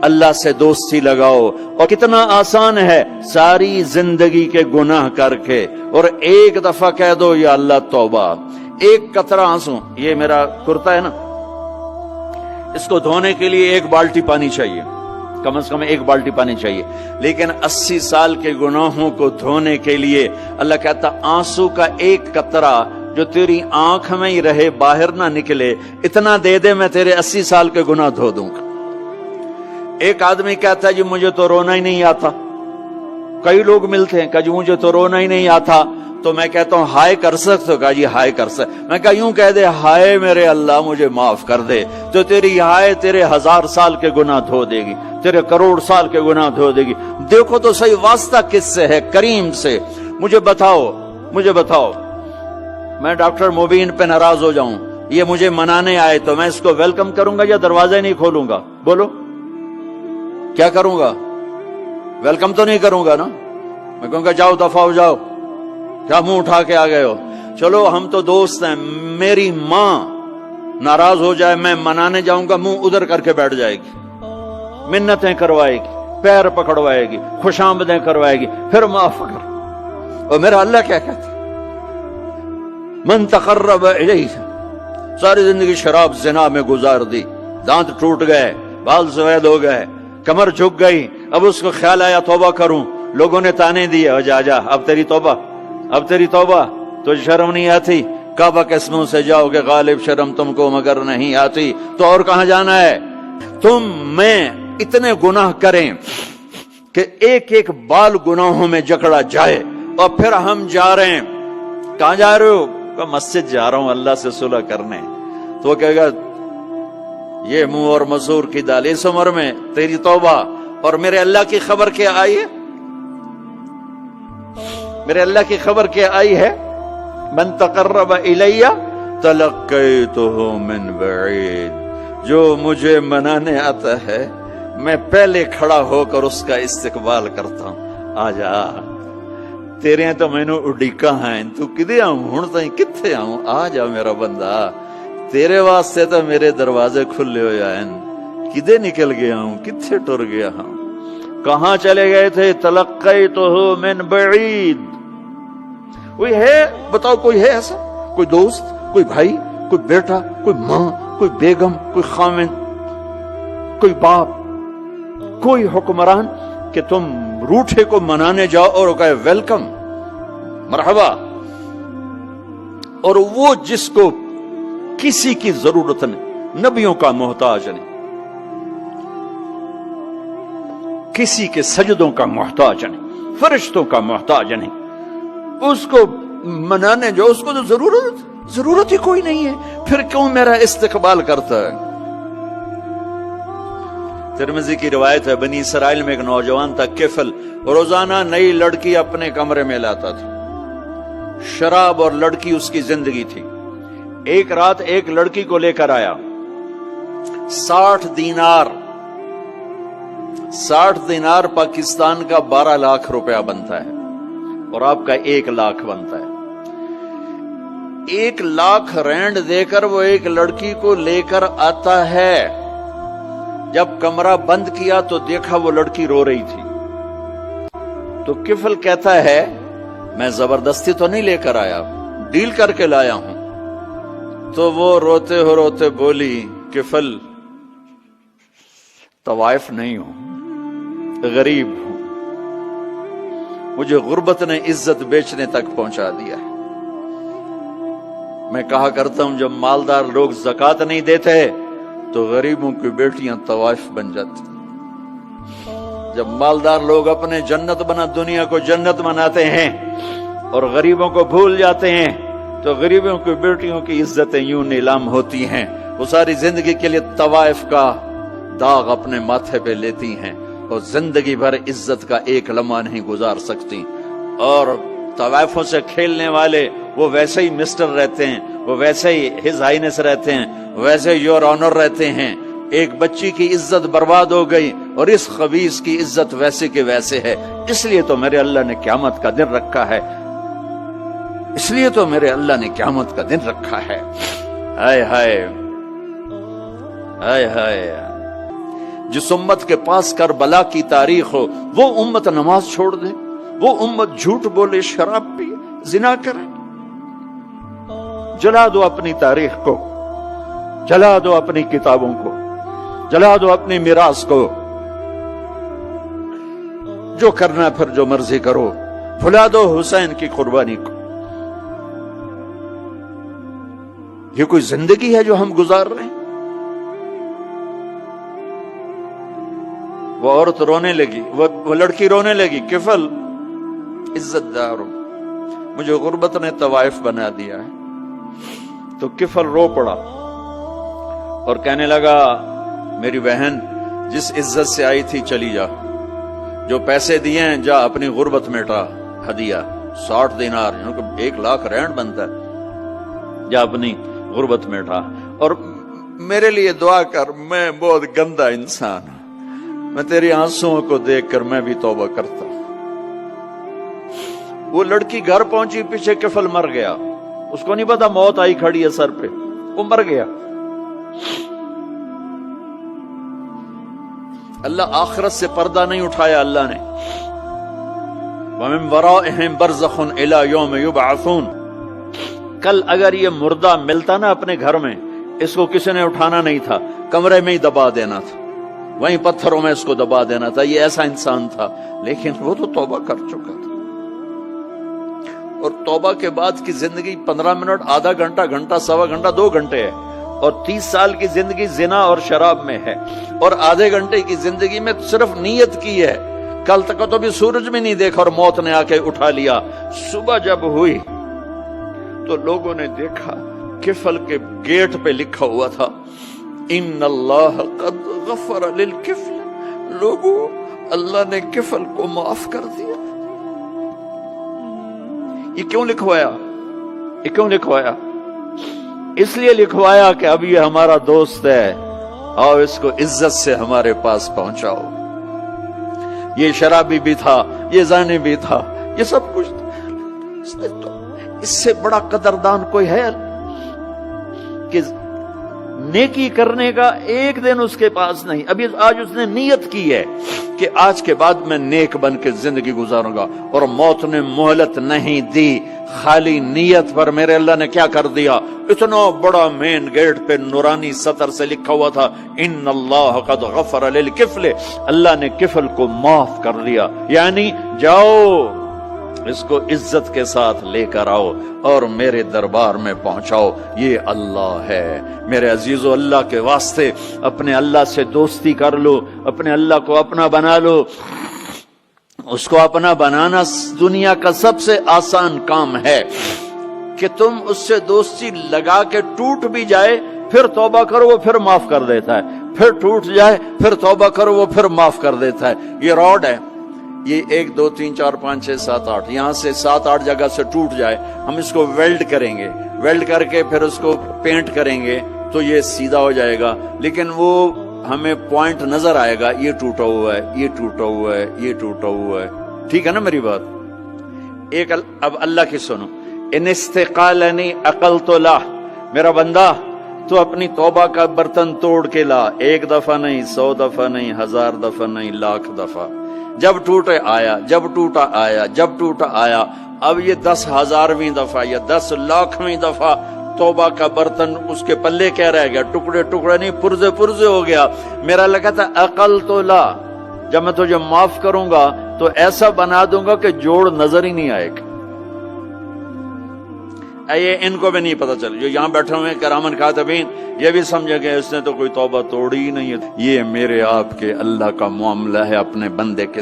اللہ سے دوستی لگاؤ. اور کتنا آسان ہے ساری زندگی کے گناہ کر کے اور ایک دفعہ کہہ دو یا اللہ توبہ. ایک قطرہ آنسو، یہ میرا کرتا ہے نا، اس کو دھونے کے لیے 1 بالٹی پانی چاہیے، کم از کم 1 بالٹی پانی چاہیے. لیکن 80 سال کے گناہوں کو دھونے کے لیے اللہ کہتا آنسو کا 1 قطرہ جو تیری آنکھ میں ہی رہے، باہر نہ نکلے، اتنا دے دے میں تیرے 80 سال کے گناہ دھو دوں گا. ایک آدمی کہتا ہے جی مجھے تو رونا ہی نہیں آتا. کئی لوگ ملتے ہیں کہ جی مجھے تو رونا ہی نہیں آتا. تو میں کہتا ہوں ہائے کر سکتے ہو؟ کہا جی ہائے کر سکتے. میں کہا یوں کہہ دے ہائے میرے اللہ مجھے معاف کر دے، تو تیری ہائے تیرے 1000 سال کے گناہ دھو دے گی، تیرے کروڑ سال کے گناہ دھو دے گی. دیکھو تو صحیح واسطہ کس سے ہے؟ کریم سے. مجھے بتاؤ میں ڈاکٹر مبین پہ ناراض ہو جاؤں، یہ مجھے منانے آئے تو میں اس کو ویلکم کروں گا یا دروازہ نہیں کھولوں گا؟ بولو کیا کروں گا؟ ویلکم تو نہیں کروں گا نا. میں کہوں گا جاؤ دفعہ ہو جاؤ، کیا منہ اٹھا کے آ گئے ہو؟ چلو ہم تو دوست ہیں. میری ماں ناراض ہو جائے میں منانے جاؤں گا، منہ ادھر کر کے بیٹھ جائے گی، منتیں کروائے گی، پیر پکڑوائے گی، خوشامدیں کروائے گی، پھر معاف کر. اور میرا اللہ کیا کہتا ہے؟ من تقرب الیہ. ساری زندگی شراب زنا میں گزار دی، دانت ٹوٹ گئے، بال سفید ہو گئے، کمر جھک گئی. اب اس کو خیال آیا توبہ کروں، لوگوں نے تانے دیے جا اب تیری توبہ تو شرم نہیں آتی؟ کعبہ کے اسموں سے جاؤ گے غالب شرم تم کو مگر نہیں آتی. تو اور کہاں جانا ہے؟ تم میں اتنے گناہ کریں کہ ایک بال گناہوں میں جکڑا جائے. اور پھر ہم جا رہے ہیں. کہاں جا رہے ہو؟ کہ مسجد جا رہا ہوں اللہ سے صلح کرنے. تو وہ کہے گا یہ منہ اور مسور کی دال، اس عمر میں تیری توبہ. اور میرے اللہ کی خبر کیا آئی ہے؟ میرے اللہ کی خبر کیا آئی ہے؟ من تقرب الیہ تلقیتہ من بعید. جو مجھے منانے آتا ہے میں پہلے کھڑا ہو کر اس کا استقبال کرتا ہوں. آجا تیرے تو مینو اڈیکا ہیں، تو کدے آؤں ہوں تائیں کتھے آؤں؟ آ جا میرا بندہ، تیرے واسطے تو میرے دروازے کھلے ہوئے ہیں. کدے نکل گیا ہوں، کتھے ٹر گیا ہوں، کہاں چلے گئے تھے؟ تلقیتہ من بعید. کوئی ہے بتاؤ، کوئی ہے ایسا؟ کوئی دوست، کوئی بھائی، کوئی بیٹا، کوئی ماں، کوئی بیگم، کوئی خامن، کوئی باپ، کوئی حکمران کہ تم روٹھے کو منانے جاؤ اور کہے ویلکم مرحبا. اور وہ جس کو کسی کی ضرورت نہیں، نبیوں کا محتاج نہیں، کسی کے سجدوں کا محتاج نہیں، فرشتوں کا محتاج نہیں، اس کو منانے جو اس کو تو ضرورت ہی کوئی نہیں ہے، پھر کیوں میرا استقبال کرتا ہے؟ ترمذی کی روایت ہے بنی اسرائیل میں ایک نوجوان تھا کفل، روزانہ نئی لڑکی اپنے کمرے میں لاتا تھا. شراب اور لڑکی اس کی زندگی تھی. ایک رات ایک لڑکی کو لے کر آیا. 60 دینار پاکستان کا 12 لاکھ روپیہ بنتا ہے اور آپ کا 1 لاکھ بنتا ہے. 1 لاکھ رینڈ دے کر وہ ایک لڑکی کو لے کر آتا ہے. جب کمرہ بند کیا تو دیکھا وہ لڑکی رو رہی تھی. تو کفل کہتا ہے میں زبردستی تو نہیں لے کر آیا، ڈیل کر کے لایا ہوں. تو وہ روتے بولی کفل طوائف نہیں ہوں، غریب ہوں، مجھے غربت نے عزت بیچنے تک پہنچا دیا ہے. میں کہا کرتا ہوں جب مالدار لوگ زکوٰۃ نہیں دیتے تو غریبوں کی بیٹیاں طوائف بن جاتی. جب مالدار لوگ اپنے جنت بنا دنیا کو جنت بناتے ہیں اور غریبوں کو بھول جاتے ہیں تو غریبوں کی بیٹیوں کی عزتیں یوں نیلام ہوتی ہیں. وہ ساری زندگی کے لیے طوائف کا داغ اپنے ماتھے پہ لیتی ہیں اور زندگی بھر عزت کا ایک لمحہ نہیں گزار سکتی. اور طوائفوں سے کھیلنے والے وہ ویسے ہی مسٹر رہتے ہیں، وہ ویسے ہی ہز ہائنس رہتے ہیں، ویسے یور آنر رہتے ہیں. ایک بچی کی عزت برباد ہو گئی اور اس خبیث کی عزت ویسے کے ویسے ہے. اس لیے تو میرے اللہ نے قیامت کا دن رکھا ہے، اس لیے تو میرے اللہ نے قیامت کا دن رکھا ہے. ہائے ہائے ہائے ہائے. جس امت کے پاس کربلا کی تاریخ ہو وہ امت نماز چھوڑ دے، وہ امت جھوٹ بولے، شراب پیے، زنا کرے؟ جلا دو اپنی تاریخ کو، جلا دو اپنی کتابوں کو، جلا دو اپنی میراث کو، جو کرنا پھر جو مرضی کرو، بھلا دو حسین کی قربانی کو۔ یہ کوئی زندگی ہے جو ہم گزار رہے ہیں؟ وہ عورت رونے لگی، وہ لڑکی رونے لگی، کفل عزت دار ہو، مجھے غربت نے طوائف بنا دیا ہے۔ تو کفل رو پڑا اور کہنے لگا میری بہن جس عزت سے آئی تھی چلی جا، جو پیسے دیے ہیں جا اپنی غربت مٹا، ہدیہ 60 دینار یعنی کہ 1 لاکھ رینڈ بنتا ہے، جا اپنی غربت مٹا، اور میرے لیے دعا کر، میں بہت گندا انسان ہوں، میں تیری آنسوؤں کو دیکھ کر میں بھی توبہ کرتا ہوں۔ وہ لڑکی گھر پہنچی، پیچھے کفل مر گیا، اس کو نہیں پتا موت آئی کھڑی ہے سر پہ، وہ مر گیا۔ اللہ آخرت سے پردہ نہیں اٹھایا اللہ نے۔ وَمِن وَرَائِهِمْ بَرْزَخٌ إِلَى يَوْمِ يُبْعَثُونَ۔ کل اگر یہ مردہ ملتا نا اپنے گھر میں، اس کو کسی نے اٹھانا نہیں تھا، کمرے میں ہی دبا دینا تھا، وہیں پتھروں میں اس کو دبا دینا تھا، یہ ایسا انسان تھا، لیکن وہ تو توبہ کر چکا تھا۔ اور توبہ کے بعد کی زندگی 15 منٹ، آدھا گھنٹہ، گھنٹہ، سوا گھنٹہ، 2 گھنٹے ہے، اور 30 سال کی زندگی زنا اور شراب میں ہے، اور آدھے گھنٹے کی زندگی میں صرف نیت کی ہے۔ کل تک تو بھی سورج میں نہیں دیکھا اور موت نے آ کے اٹھا لیا۔ صبح جب ہوئی تو لوگوں نے دیکھا کفل کے گیٹ پہ لکھا ہوا تھا ان اللہ قد غفر للکفل، لوگوں اللہ نے کفل کو معاف کر دیا۔ یہ کیوں لکھوایا؟ یہ کیوں لکھوایا؟ اس لیے لکھوایا کہ اب یہ ہمارا دوست ہے، آؤ اس کو عزت سے ہمارے پاس پہنچاؤ۔ یہ شرابی بھی تھا، یہ زانی بھی تھا، یہ سب کچھ تھا۔ اس سے بڑا قدردان کوئی ہے کہ نیکی کرنے کا ایک دن اس کے پاس نہیں؟ ابھی آج اس نے نیت کی ہے کہ آج کے بعد میں نیک بن کے زندگی گزاروں گا، اور موت نے مہلت نہیں دی، خالی نیت پر میرے اللہ نے کیا کر دیا؟ اتنا بڑا مین گیٹ پہ نورانی سطر سے لکھا ہوا تھا ان اللہ قد غفر للکفل، اللہ نے کفل کو معاف کر دیا، یعنی جاؤ اس کو عزت کے ساتھ لے کر آؤ اور میرے دربار میں پہنچاؤ، یہ اللہ ہے۔ میرے عزیزو، اللہ کے واسطے اپنے اللہ سے دوستی کر لو، اپنے اللہ کو اپنا بنا لو۔ اس کو اپنا بنانا دنیا کا سب سے آسان کام ہے کہ تم اس سے دوستی لگا کے ٹوٹ بھی جائے پھر توبہ کرو وہ پھر معاف کر دیتا ہے، پھر ٹوٹ جائے پھر توبہ کرو وہ پھر معاف کر دیتا ہے۔ یہ راڈ ہے، یہ 1 2 3 4 5 6 7 8 یہاں سے 7 8 جگہ سے ٹوٹ جائے، ہم اس کو ویلڈ کریں گے، ویلڈ کر کے پھر اس کو پینٹ کریں گے تو یہ سیدھا ہو جائے گا، لیکن وہ ہمیں پوائنٹ نظر آئے گا، یہ ٹوٹا ہوا ہے، یہ ٹوٹا ہوا ہے، یہ ٹوٹا ہوا ہے۔ ٹھیک ہے نا میری بات؟ ایک اب اللہ کی سنو، ان استقالنی عقلت لا، میرا بندہ تو اپنی توبہ کا برتن توڑ کے لا، 1 دفعہ نہیں، 100 دفعہ نہیں، 1000 دفعہ نہیں، 1,00,000 دفعہ۔ جب ٹوٹے آیا، جب ٹوٹا آیا، جب ٹوٹا آیا، اب یہ 10,000ویں دفعہ یا 10,00,000ویں دفعہ توبہ کا برتن اس کے پلے کیا رہ گیا؟ ٹکڑے ٹکڑے نہیں، پرزے پرزے ہو گیا۔ میرا لگا تھا عقل تو لا، جب میں تجھے معاف کروں گا تو ایسا بنا دوں گا کہ جوڑ نظر ہی نہیں آئے گا۔ یہ ان کو بھی نہیں پتا چل، جو یہاں بیٹھے ہوئے کرامن کاتبین یہ بھی سمجھے گئے اس نے تو کوئی توبہ توڑی ہی نہیں ہے۔ یہ میرے آپ کے اللہ کا معاملہ ہے اپنے بندے کے